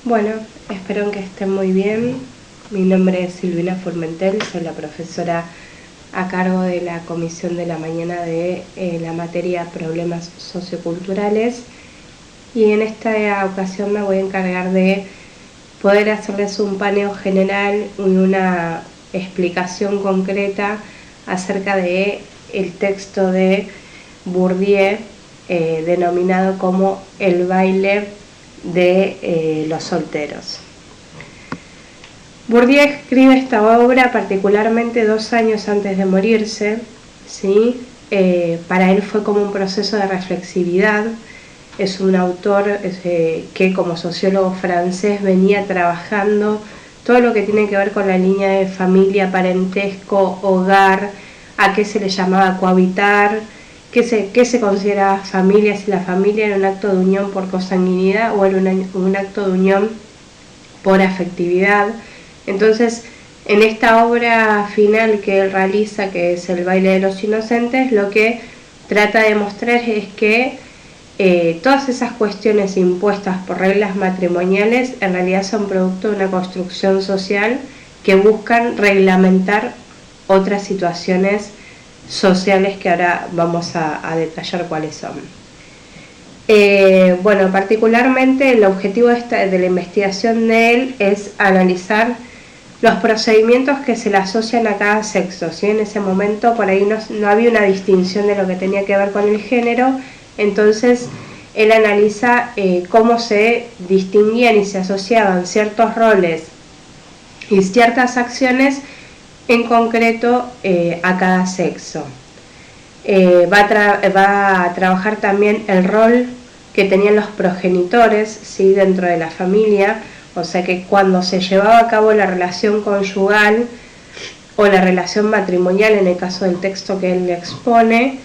Bueno, espero que estén muy bien. Mi nombre es Silvina Formentel, soy la profesora a cargo de la comisión de la mañana de la materia Problemas Socioculturales, y en esta ocasión me voy a encargar de poder hacerles un paneo general y una explicación concreta acerca de el texto de Bourdieu denominado como El baile de los solteros. Bourdieu escribe esta obra particularmente 2 años antes de morirse, ¿sí? Para él fue como un proceso de reflexividad. Es un autor que como sociólogo francés venía trabajando todo lo que tiene que ver con la línea de familia, parentesco, hogar, a qué se le llamaba cohabitar, qué se consideraba familia, si la familia era un acto de unión por consanguinidad o era un acto de unión por afectividad. Entonces, en esta obra final que él realiza, que es El baile de los inocentes, lo que trata de mostrar es que todas esas cuestiones impuestas por reglas matrimoniales en realidad son producto de una construcción social que buscan reglamentar otras situaciones sociales que ahora vamos a detallar cuáles son. Bueno, particularmente el objetivo de la investigación de él es analizar los procedimientos que se le asocian a cada sexo, ¿sí? En ese momento por ahí no había una distinción de lo que tenía que ver con el género, entonces él analiza cómo se distinguían y se asociaban ciertos roles y ciertas acciones en concreto a cada sexo. Va a trabajar también el rol que tenían los progenitores, ¿sí? Dentro de la familia, o sea que cuando se llevaba a cabo la relación conyugal o la relación matrimonial, en el caso del texto que él expone,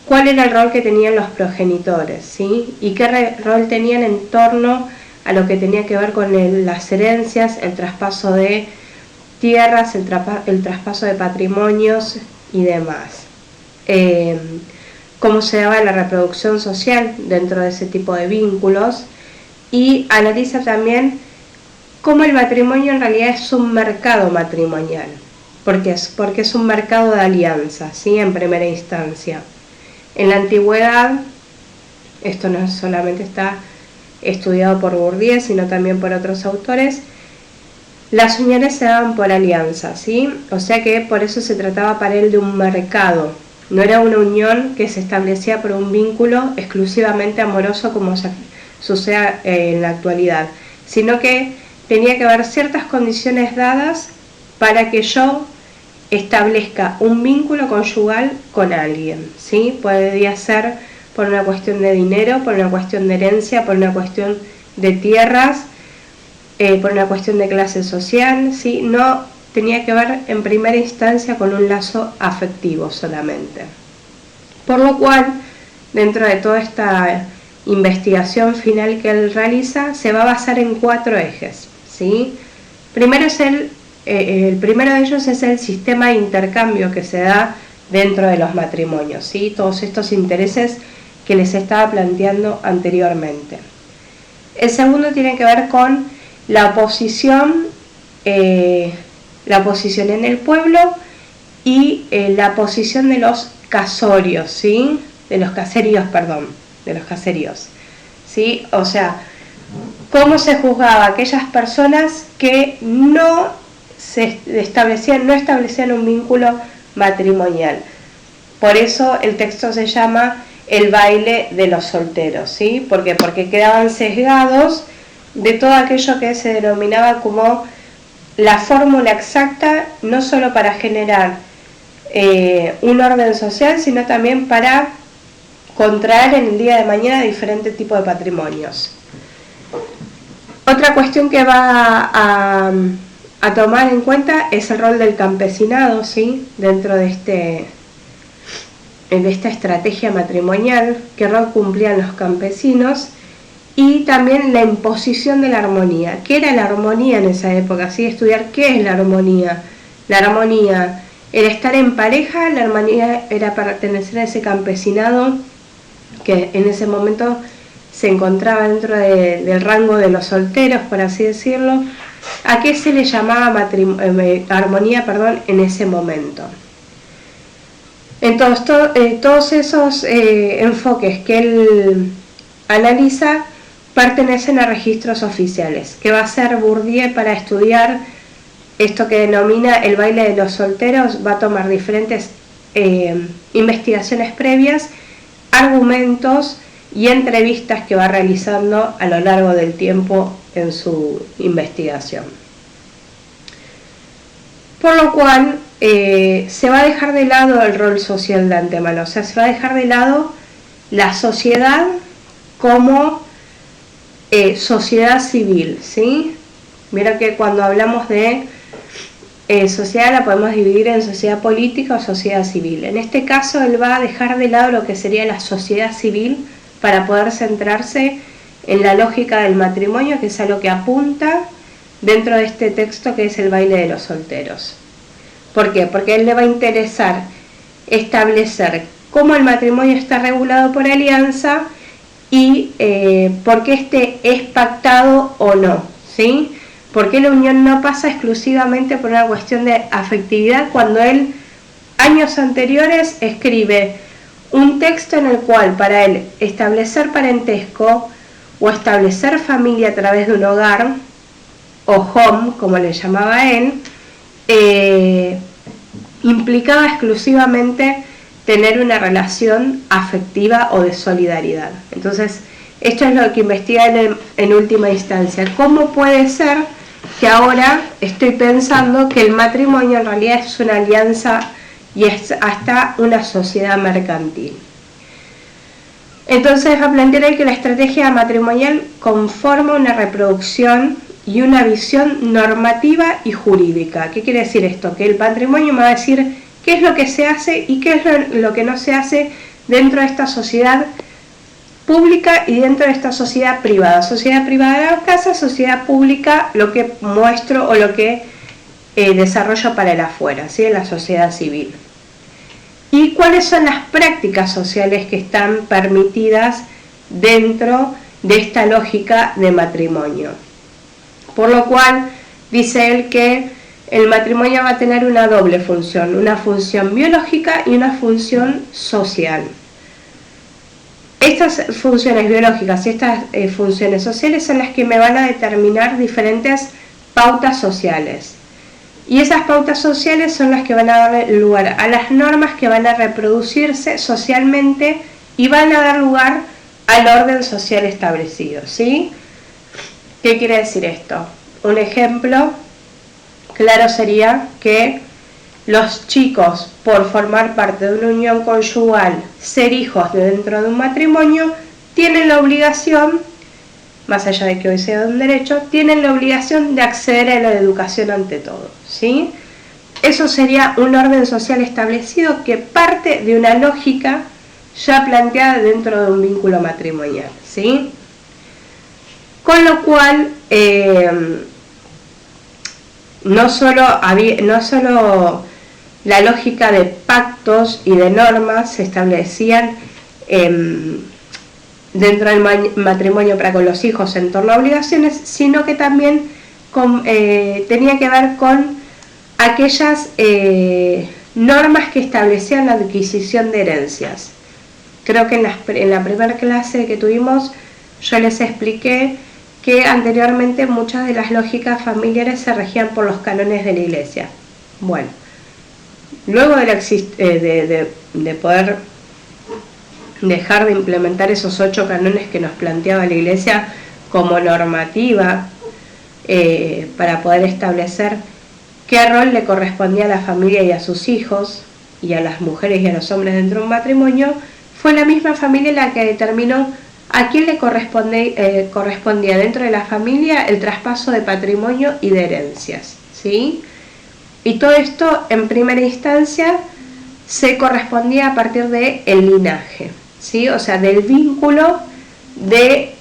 cuál era el rol que tenían los progenitores, ¿sí? Y qué rol tenían en torno a lo que tenía que ver con las herencias, el traspaso de tierras, el traspaso de patrimonios y demás. Cómo se daba la reproducción social dentro de ese tipo de vínculos, y analiza también cómo el matrimonio en realidad es un mercado matrimonial, porque es un mercado de alianzas, ¿sí? En primera instancia. En la antigüedad, esto no solamente está estudiado por Bourdieu, sino también por otros autores, las uniones se daban por alianza, ¿sí? O sea que por eso se trataba para él de un mercado. No era una unión que se establecía por un vínculo exclusivamente amoroso como sucede en la actualidad, sino que tenía que haber ciertas condiciones dadas para que yo establezca un vínculo conyugal con alguien, ¿sí? Podría ser por una cuestión de dinero, por una cuestión de herencia, por una cuestión de tierras, por una cuestión de clase social, ¿sí? No tenía que ver en primera instancia con un lazo afectivo solamente. Por lo cual, dentro de toda esta investigación final que él realiza, se va a basar en 4 ejes, ¿sí? Primero el primero de ellos es el sistema de intercambio que se da dentro de los matrimonios, ¿sí? Todos estos intereses que les estaba planteando anteriormente. El segundo tiene que ver con la oposición en el pueblo y la posición de los casorios, ¿sí? De los caseríos, ¿sí? O sea, cómo se juzgaba a aquellas personas que no establecían un vínculo matrimonial. Por eso el texto se llama El baile de los solteros, ¿sí? ¿Por qué? Porque quedaban sesgados de todo aquello que se denominaba como la fórmula exacta, no solo para generar un orden social, sino también para contraer en el día de mañana diferentes tipos de patrimonios. Otra cuestión que va a tomar en cuenta es el rol del campesinado, ¿sí? Dentro de esta estrategia matrimonial, qué rol cumplían los campesinos, y también la imposición de la armonía. ¿Qué era la armonía en esa época? ¿Sí? Estudiar qué es la armonía. La armonía era estar en pareja, la armonía era pertenecer a ese campesinado que en ese momento se encontraba dentro del rango de los solteros, por así decirlo, a qué se le llamaba armonía, en ese momento. Entonces, todos esos enfoques que él analiza pertenecen a registros oficiales, que va a hacer Bourdieu para estudiar esto que denomina el baile de los solteros. Va a tomar diferentes investigaciones previas, argumentos y entrevistas que va realizando a lo largo del tiempo en su investigación. Por lo cual se va a dejar de lado el rol social de antemano, o sea, se va a dejar de lado la sociedad como sociedad civil, ¿sí? Mira que cuando hablamos de sociedad la podemos dividir en sociedad política o sociedad civil. En este caso él va a dejar de lado lo que sería la sociedad civil para poder centrarse en la lógica del matrimonio, que es a lo que apunta dentro de este texto, que es el baile de los solteros. ¿Por qué? Porque a él le va a interesar establecer cómo el matrimonio está regulado por alianza y por qué este es pactado o no, ¿sí? ¿Por qué la unión no pasa exclusivamente por una cuestión de afectividad cuando él, años anteriores, escribe un texto en el cual para él establecer parentesco o establecer familia a través de un hogar, o home, como le llamaba él, implicaba exclusivamente tener una relación afectiva o de solidaridad? Entonces, esto es lo que investiga él en última instancia. ¿Cómo puede ser que ahora estoy pensando que el matrimonio en realidad es una alianza y es hasta una sociedad mercantil? Entonces va a plantear que la estrategia matrimonial conforma una reproducción y una visión normativa y jurídica. ¿Qué quiere decir esto? Que el matrimonio me va a decir qué es lo que se hace y qué es lo que no se hace dentro de esta sociedad pública y dentro de esta sociedad privada. Sociedad privada de la casa, sociedad pública, lo que muestro o lo que desarrollo para el afuera, ¿sí? En la sociedad civil. ¿Y cuáles son las prácticas sociales que están permitidas dentro de esta lógica de matrimonio? Por lo cual dice él que el matrimonio va a tener una doble función, una función biológica y una función social. Estas funciones biológicas y estas funciones sociales son las que me van a determinar diferentes pautas sociales. Y esas pautas sociales son las que van a dar lugar a las normas que van a reproducirse socialmente y van a dar lugar al orden social establecido, ¿sí? ¿Qué quiere decir esto? Un ejemplo claro sería que los chicos, por formar parte de una unión conyugal, ser hijos de dentro de un matrimonio, tienen la obligación, más allá de que hoy sea un derecho, tienen la obligación de acceder a la educación ante todo, ¿sí? Eso sería un orden social establecido que parte de una lógica ya planteada dentro de un vínculo matrimonial, ¿sí? Con lo cual, no solo la lógica de pactos y de normas se establecían dentro del matrimonio para con los hijos en torno a obligaciones, sino que también tenía que ver con aquellas normas que establecían la adquisición de herencias. Creo que en la primera clase que tuvimos yo les expliqué que anteriormente muchas de las lógicas familiares se regían por los cánones de la Iglesia. Bueno, luego de poder dejar de implementar esos 8 cánones que nos planteaba la Iglesia como normativa para poder establecer qué rol le correspondía a la familia y a sus hijos, y a las mujeres y a los hombres dentro de un matrimonio, fue la misma familia la que determinó a quién le correspondía dentro de la familia el traspaso de patrimonio y de herencias, ¿sí? Y todo esto en primera instancia se correspondía a partir del linaje, ¿sí? O sea, del vínculo de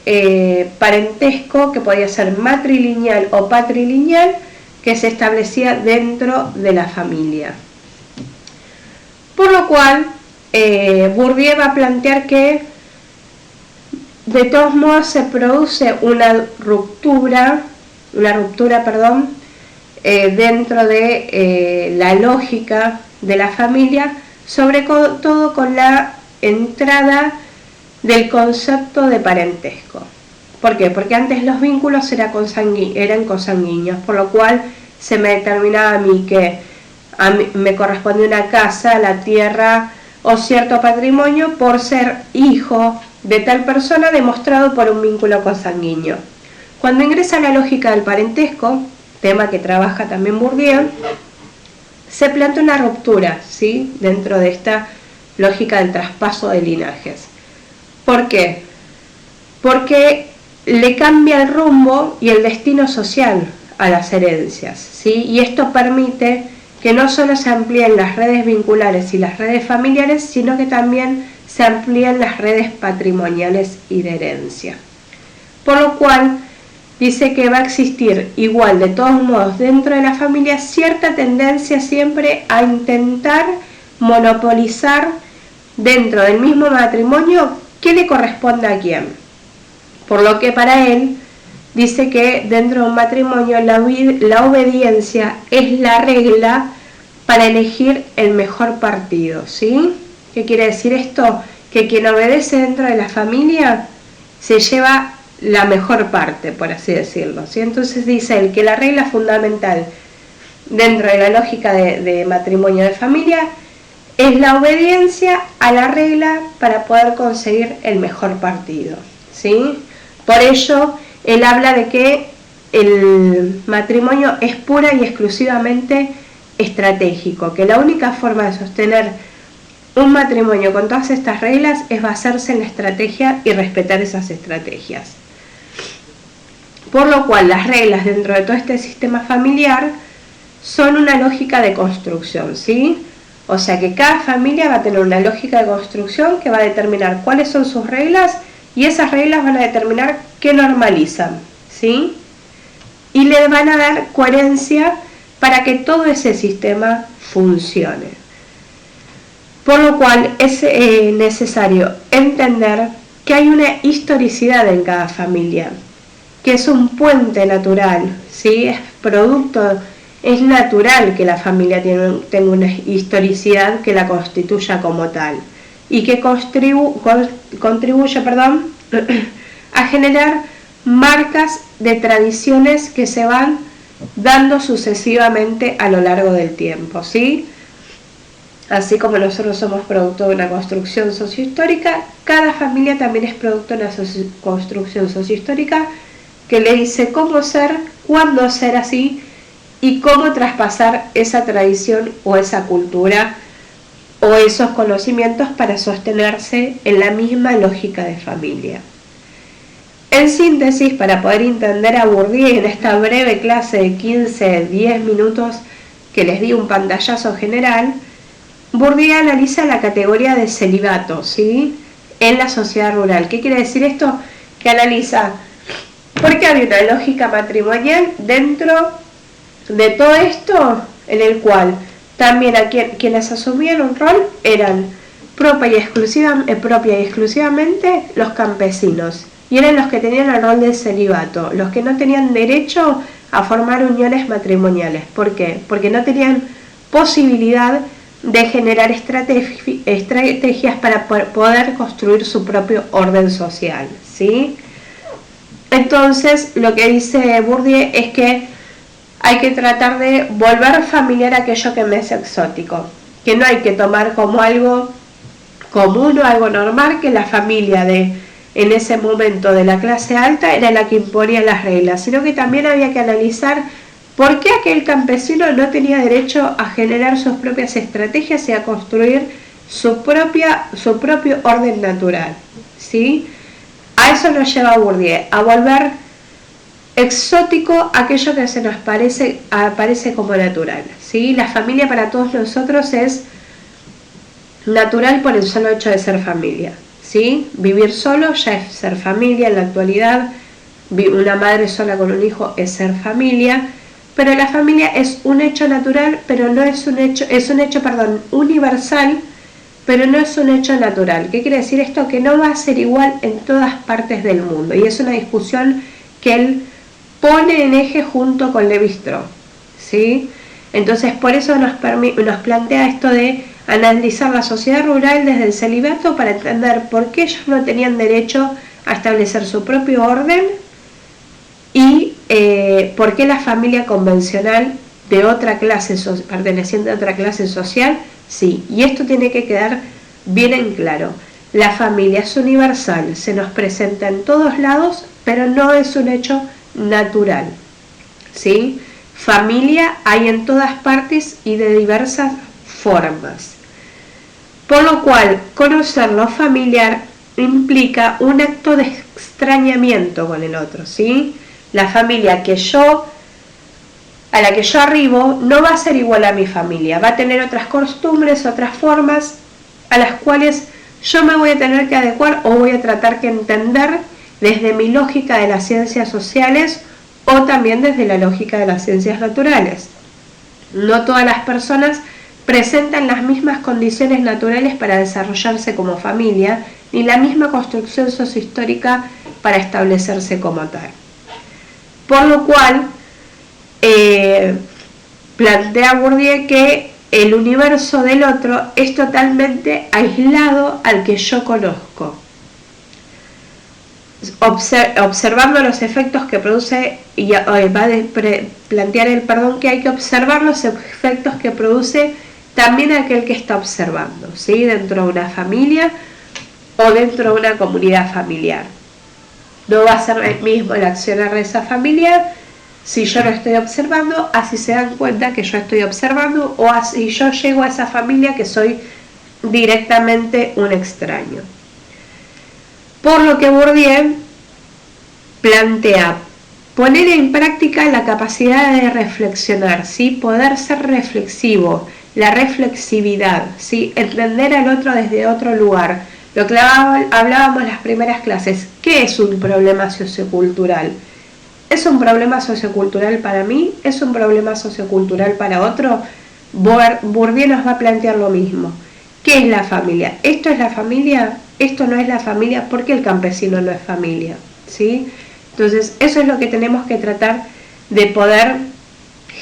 parentesco que podía ser matrilineal o patrilineal que se establecía dentro de la familia. Por lo cual, Bourdieu va a plantear que de todos modos se produce una ruptura, dentro de la lógica de la familia, sobre todo con la entrada del concepto de parentesco. ¿Por qué? Porque antes los vínculos eran consanguíneos, por lo cual se me determinaba a mí que me corresponde una casa, la tierra o cierto patrimonio por ser hijo de tal persona demostrado por un vínculo consanguíneo. Cuando ingresa la lógica del parentesco, tema que trabaja también Bourdieu, se plantea una ruptura, ¿sí?, dentro de esta lógica del traspaso de linajes. ¿Por qué? Porque le cambia el rumbo y el destino social a las herencias, ¿sí? Y esto permite que no solo se amplíen las redes vinculares y las redes familiares, sino que también se amplían las redes patrimoniales y de herencia. Por lo cual, dice que va a existir igual, de todos modos, dentro de la familia, cierta tendencia siempre a intentar monopolizar dentro del mismo matrimonio qué le corresponde a quién. Por lo que para él, dice que dentro de un matrimonio la obediencia es la regla para elegir el mejor partido, ¿sí? ¿Qué quiere decir esto? Que quien obedece dentro de la familia se lleva la mejor parte, por así decirlo, ¿sí? Entonces dice él que la regla fundamental dentro de la lógica de matrimonio de familia es la obediencia a la regla para poder conseguir el mejor partido, ¿sí? Por ello, él habla de que el matrimonio es pura y exclusivamente estratégico, que la única forma de sostener un matrimonio con todas estas reglas es basarse en la estrategia y respetar esas estrategias. Por lo cual las reglas dentro de todo este sistema familiar son una lógica de construcción, ¿sí? O sea que cada familia va a tener una lógica de construcción que va a determinar cuáles son sus reglas y esas reglas van a determinar qué normalizan, ¿sí? Y le van a dar coherencia para que todo ese sistema funcione. Por lo cual es necesario entender que hay una historicidad en cada familia, que es un puente natural, ¿sí? Es natural que la familia tenga una historicidad que la constituya como tal y que contribuye a generar marcas de tradiciones que se van dando sucesivamente a lo largo del tiempo, ¿sí? Así como nosotros somos producto de una construcción sociohistórica, cada familia también es producto de una construcción sociohistórica que le dice cómo ser, cuándo ser así y cómo traspasar esa tradición o esa cultura o esos conocimientos para sostenerse en la misma lógica de familia. En síntesis, para poder entender a Bourdieu en esta breve clase de 15-10 minutos que les di un pantallazo general, Bourdieu analiza la categoría de celibato, ¿sí?, en la sociedad rural. ¿Qué quiere decir esto? Que analiza por qué había una lógica matrimonial dentro de todo esto, en el cual también quienes asumían un rol eran propia y exclusivamente los campesinos, y eran los que tenían el rol del celibato, los que no tenían derecho a formar uniones matrimoniales. ¿Por qué? Porque no tenían posibilidad de generar estrategias para poder construir su propio orden social, ¿sí? Entonces, lo que dice Bourdieu es que hay que tratar de volver familiar aquello que me es exótico, que no hay que tomar como algo común o algo normal, que la familia en ese momento de la clase alta era la que imponía las reglas, sino que también había que analizar por qué aquel campesino no tenía derecho a generar sus propias estrategias y a construir su propio orden natural, ¿sí? A eso nos lleva Bourdieu, a volver exótico aquello que se nos aparece como natural, ¿sí? La familia para todos nosotros es natural por el solo hecho de ser familia, ¿sí? Vivir solo ya es ser familia en la actualidad, una madre sola con un hijo es ser familia, pero la familia es un hecho natural, pero no es un hecho, universal, pero no es un hecho natural. ¿Qué quiere decir esto? Que no va a ser igual en todas partes del mundo, y es una discusión que él pone en eje junto con Lévi-Strauss, ¿sí? Entonces por eso nos plantea esto de analizar la sociedad rural desde el celibato para entender por qué ellos no tenían derecho a establecer su propio orden y por qué la familia convencional de otra clase, perteneciente a otra clase social, sí. Y esto tiene que quedar bien en claro. La familia es universal, se nos presenta en todos lados, pero no es un hecho natural, ¿sí? Familia hay en todas partes y de diversas formas. Por lo cual, conocer lo familiar implica un acto de extrañamiento con el otro, ¿sí? La familia a la que yo arribo no va a ser igual a mi familia, va a tener otras costumbres, otras formas a las cuales yo me voy a tener que adecuar o voy a tratar que entender desde mi lógica de las ciencias sociales o también desde la lógica de las ciencias naturales. No todas las personas presentan las mismas condiciones naturales para desarrollarse como familia, ni la misma construcción sociohistórica para establecerse como tal. Por lo cual, plantea Bourdieu que el universo del otro es totalmente aislado al que yo conozco. Observando los efectos que produce, y va a plantear que hay que observar los efectos que produce también aquel que está observando, ¿sí? Dentro de una familia o dentro de una comunidad familiar. No va a ser el mismo el accionar de esa familia si yo lo estoy observando, así se dan cuenta que yo estoy observando, o así yo llego a esa familia que soy directamente un extraño. Por lo que Bourdieu plantea poner en práctica la capacidad de reflexionar, ¿sí? Poder ser reflexivo, la reflexividad, ¿sí? Entender al otro desde otro lugar. Lo que hablábamos en las primeras clases, ¿qué es un problema sociocultural? ¿Es un problema sociocultural para mí? ¿Es un problema sociocultural para otro? Bourdieu nos va a plantear lo mismo. ¿Qué es la familia? ¿Esto es la familia? ¿Esto no es la familia? ¿Por qué el campesino no es familia? ¿Sí? Entonces, eso es lo que tenemos que tratar de poder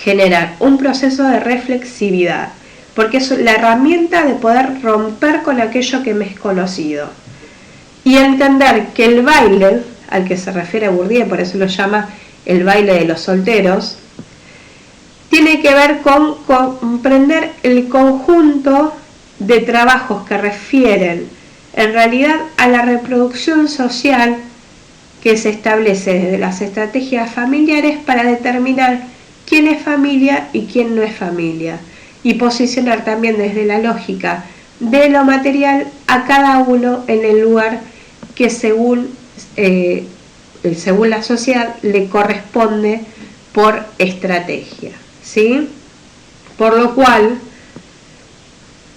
generar, un proceso de reflexividad, porque es la herramienta de poder romper con aquello que me es conocido. Y entender que el baile, al que se refiere Bourdieu, por eso lo llama el baile de los solteros, tiene que ver con comprender el conjunto de trabajos que refieren en realidad a la reproducción social que se establece desde las estrategias familiares para determinar quién es familia y quién no es familia, y posicionar también desde la lógica de lo material a cada uno en el lugar que según la sociedad le corresponde por estrategia, ¿sí? Por lo cual,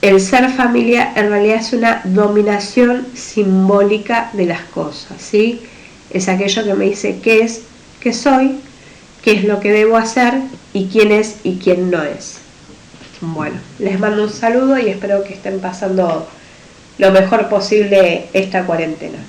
el ser familia en realidad es una dominación simbólica de las cosas, ¿sí? Es aquello que me dice qué es, qué soy, qué es lo que debo hacer y quién es y quién no es. Bueno, les mando un saludo y espero que estén pasando lo mejor posible esta cuarentena.